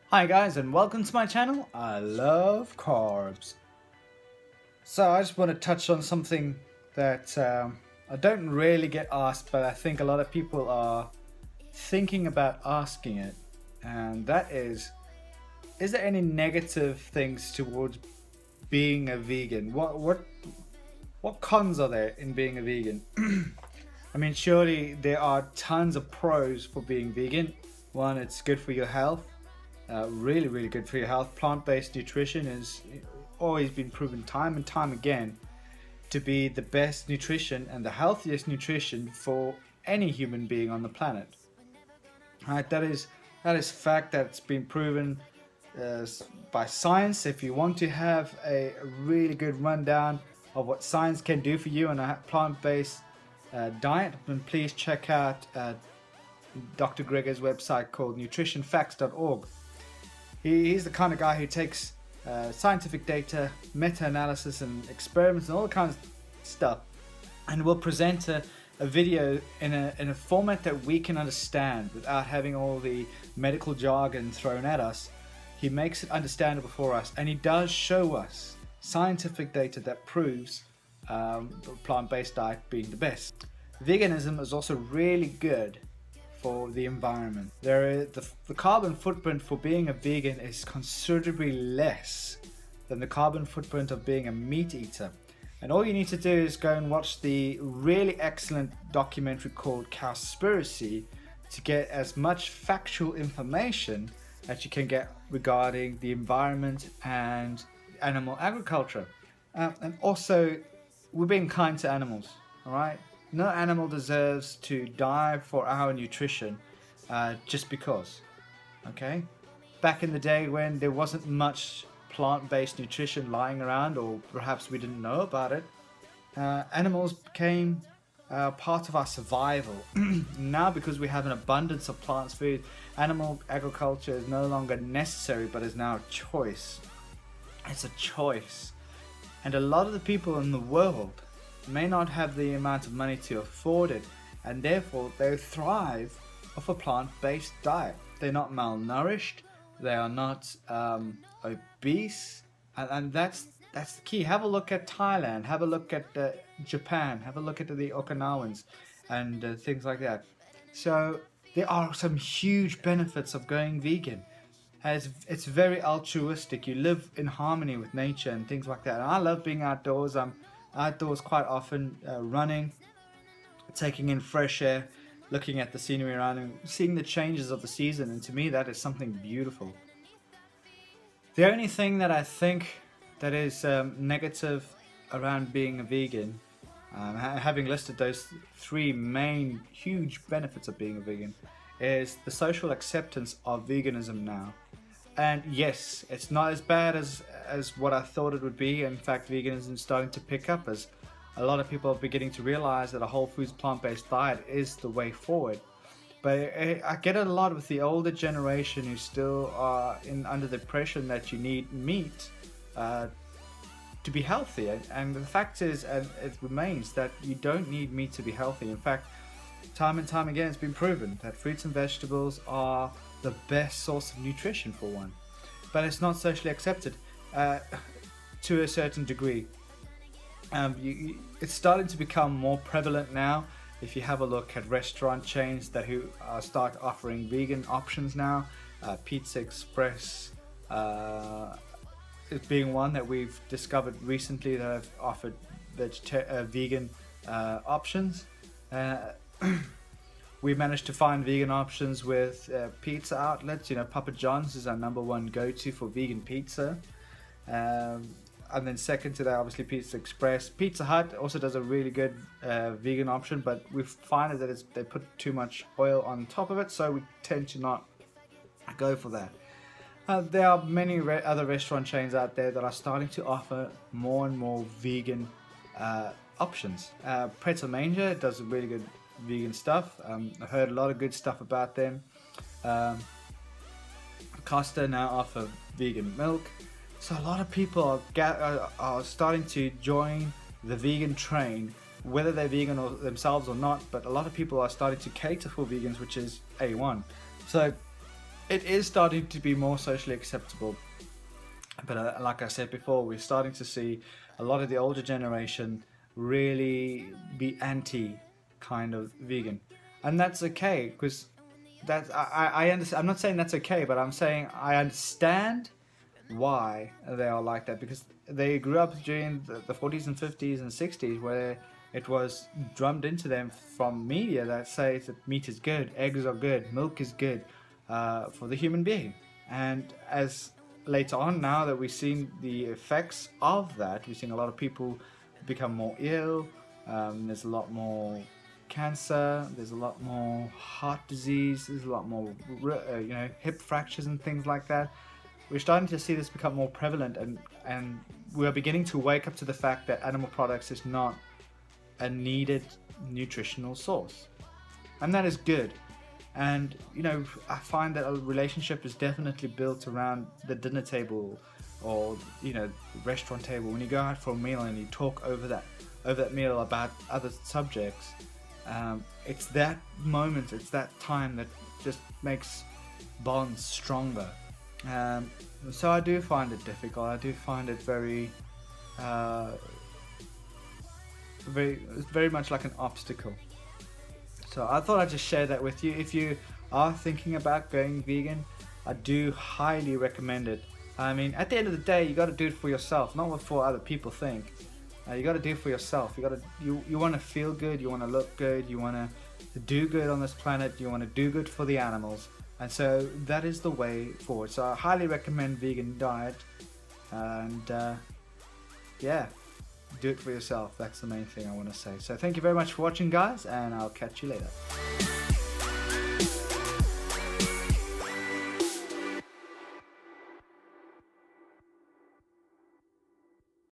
Hi guys, and welcome to my channel. I love carbs. So I just want to touch on something that I don't really get asked, but I think a lot of people are thinking about asking it, and that is there any negative things towards being a vegan? What cons are there in being a vegan? I mean, surely there are tons of pros for being vegan. One, it's good for your health. Really good for your health. Plant-based nutrition has always been proven time and time again to be the best nutrition and the healthiest nutrition for any human being on the planet. Right, that is fact. That's been proven by science. If you want to have a really good rundown of what science can do for you on a plant-based diet, then please check out Dr. Greger's website called nutritionfacts.org. He's the kind of guy who takes scientific data, meta-analysis and experiments and all kinds of stuff, and will present a video in a format that we can understand without having all the medical jargon thrown at us. He makes it understandable for us, and he does show us scientific data that proves the plant-based diet being the best. Veganism is also really good for the environment. The carbon footprint for being a vegan is considerably less than the carbon footprint of being a meat eater. And all you need to do is go and watch the really excellent documentary called Cowspiracy to get as much factual information that you can get regarding the environment and animal agriculture. And also, we're being kind to animals, alright? No animal deserves to die for our nutrition just because, okay? Back in the day when there wasn't much plant-based nutrition lying around, or perhaps we didn't know about it, animals became part of our survival. Now, because we have an abundance of plant food, animal agriculture is no longer necessary, but is now a choice. It's a choice. And a lot of the people in the world may not have the amount of money to afford it, and therefore they thrive off a plant-based diet. They're not malnourished, they are not obese, and that's the key. Have a look at Thailand, have a look at Japan, have a look at the Okinawans and things like that. So there are some huge benefits of going vegan. As it's very altruistic. You live in harmony with nature and things like that. And I love being outdoors. I'm outdoors quite often, running, taking in fresh air, looking at the scenery around and seeing the changes of the season, and to me that is something beautiful. The only thing that I think that is negative around being a vegan, having listed those three main huge benefits of being a vegan, is the social acceptance of veganism now. And yes, it's not as bad as what I thought it would be. In fact, veganism is starting to pick up as a lot of people are beginning to realize that a whole foods plant-based diet is the way forward. But I get it a lot with the older generation who still are under the impression that you need meat to be healthy. And the fact is, and it remains, that you don't need meat to be healthy. In fact, time and time again it's been proven that fruits and vegetables are the best source of nutrition for one. But it's not socially accepted to a certain degree. It's starting to become more prevalent now. If you have a look at restaurant chains that start offering vegan options now, Pizza Express is being one that we've discovered recently that have offered vegan options. We managed to find vegan options with pizza outlets. You know, Papa John's is our #1 go-to for vegan pizza. And then second to that, obviously, Pizza Express. Pizza Hut also does a really good vegan option, but we find that they put too much oil on top of it, so we tend to not go for that. There are many other restaurant chains out there that are starting to offer more and more vegan options. Pretzelmania does really good vegan stuff. I heard a lot of good stuff about them. Costa now offer vegan milk. So a lot of people are starting to join the vegan train, whether they're vegan or themselves or not, but a lot of people are starting to cater for vegans, which is A1. So it is starting to be more socially acceptable. But like I said before, we're starting to see a lot of the older generation really be anti kind of vegan. And that's okay, because I understand. I'm not saying that's okay, but I'm saying I understand why they are like that, because they grew up during the 40s and 50s and 60s, where it was drummed into them from media that says that meat is good, eggs are good, milk is good for the human being. And as later on, now that we've seen the effects of that, we've seen a lot of people become more ill. There's a lot more cancer, there's a lot more heart disease, there's a lot more hip fractures and things like that. We're starting to see this become more prevalent, and we're beginning to wake up to the fact that animal products is not a needed nutritional source, and that is good. And I find that a relationship is definitely built around the dinner table, or restaurant table, when you go out for a meal and you talk over that meal about other subjects. It's that moment, it's that time that just makes bonds stronger. So I do find it difficult. I do find it very much like an obstacle. So I thought I'd just share that with you. If you are thinking about going vegan, I do highly recommend it. I mean, at the end of the day, you got to do it for yourself, not what for other people think. You got to do it for yourself. You want to feel good, you want to look good, you want to do good on this planet, you want to do good for the animals. And so that is the way forward. So I highly recommend vegan diet, and yeah, do it for yourself. That's the main thing I want to say. So thank you very much for watching, guys, and I'll catch you later.